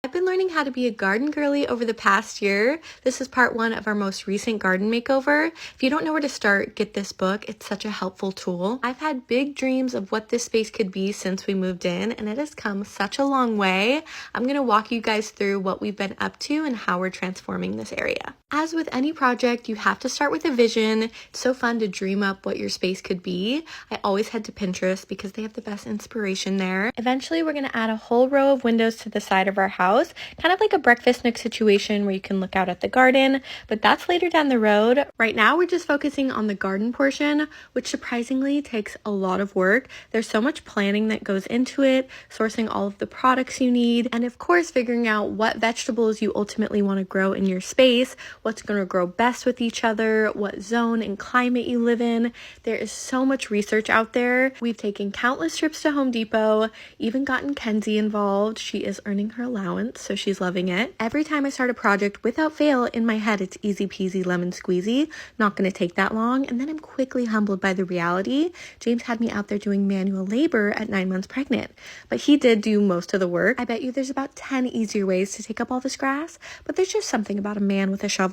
I've been learning how to be a garden girly over the past year. This is part one of our most recent garden makeover. If you don't know where to start, get this book. It's such a helpful tool. I've had big dreams of what this space could be since we moved in, and it has come such a long way. I'm going to walk you guys through what we've been up to and how we're transforming this area. As with any project, you have to start with a vision. It's so fun to dream up what your space could be. I always head to Pinterest because they have the best inspiration there. Eventually, we're going to add a whole row of windows to the side of our house, kind of like a breakfast nook situation where you can look out at the garden, but that's later down the road. Right now, we're just focusing on the garden portion, which surprisingly takes a lot of work. There's so much planning that goes into it, sourcing all of the products you need, and of course, figuring out what vegetables you ultimately want to grow in your space, what's going to grow best with each other, what zone and climate you live in. There is so much research out there. We've taken countless trips to Home Depot, even gotten Kenzie involved. She is earning her allowance, so she's loving it. Every time I start a project, without fail, in my head, it's easy peasy lemon squeezy. Not going to take that long. And then I'm quickly humbled by the reality. James had me out there doing manual labor at 9 months pregnant, but he did do most of the work. I bet you there's about 10 easier ways to take up all this grass, but there's just something about a man with a shovel.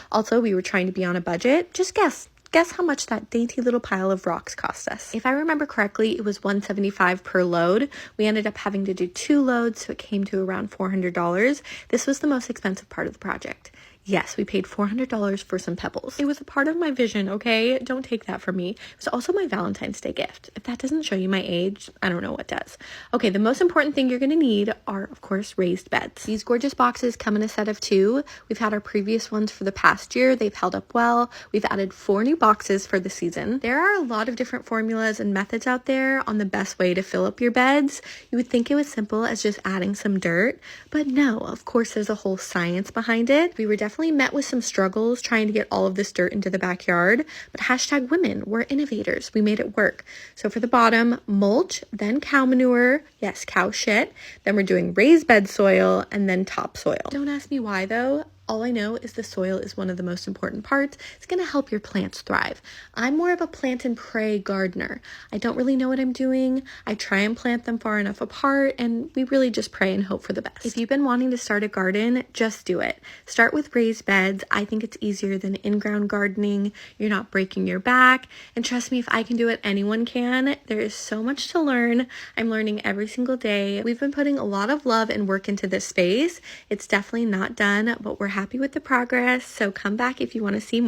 Also, we were trying to be on a budget. Just guess how much that dainty little pile of rocks cost us. If I remember correctly, it was $175 per load. We ended up having to do 2 loads, so it came to around $400. This was the most expensive part of the project. Yes, we paid $400 for some pebbles. It was a part of my vision, okay? Don't take that from me. It was also my Valentine's Day gift. If that doesn't show you my age, I don't know what does. Okay, the most important thing you're gonna need are, of course, raised beds. These gorgeous boxes come in a set of 2. We've had our previous ones for the past year. They've held up well. We've added 4 new boxes for the season. There are a lot of different formulas and methods out there on the best way to fill up your beds. You would think it was simple as just adding some dirt, but no, of course, there's a whole science behind it. We were definitely met with some struggles trying to get all of this dirt into the backyard, but hashtag women, we're innovators. We made it work. So for the bottom, mulch, then cow manure, yes, cow shit, then we're doing raised bed soil, and then topsoil. Don't ask me why though. All I know is the soil is one of the most important parts. It's going to help your plants thrive. I'm more of a plant and pray gardener. I don't really know what I'm doing. I try and plant them far enough apart, and we really just pray and hope for the best. If you've been wanting to start a garden, just do it. Start with raised beds. I think it's easier than in-ground gardening. You're not breaking your back. And trust me, if I can do it, anyone can. There is so much to learn. I'm learning every single day. We've been putting a lot of love and work into this space. It's definitely not done, but we're happy with the progress, so come back if you want to see more.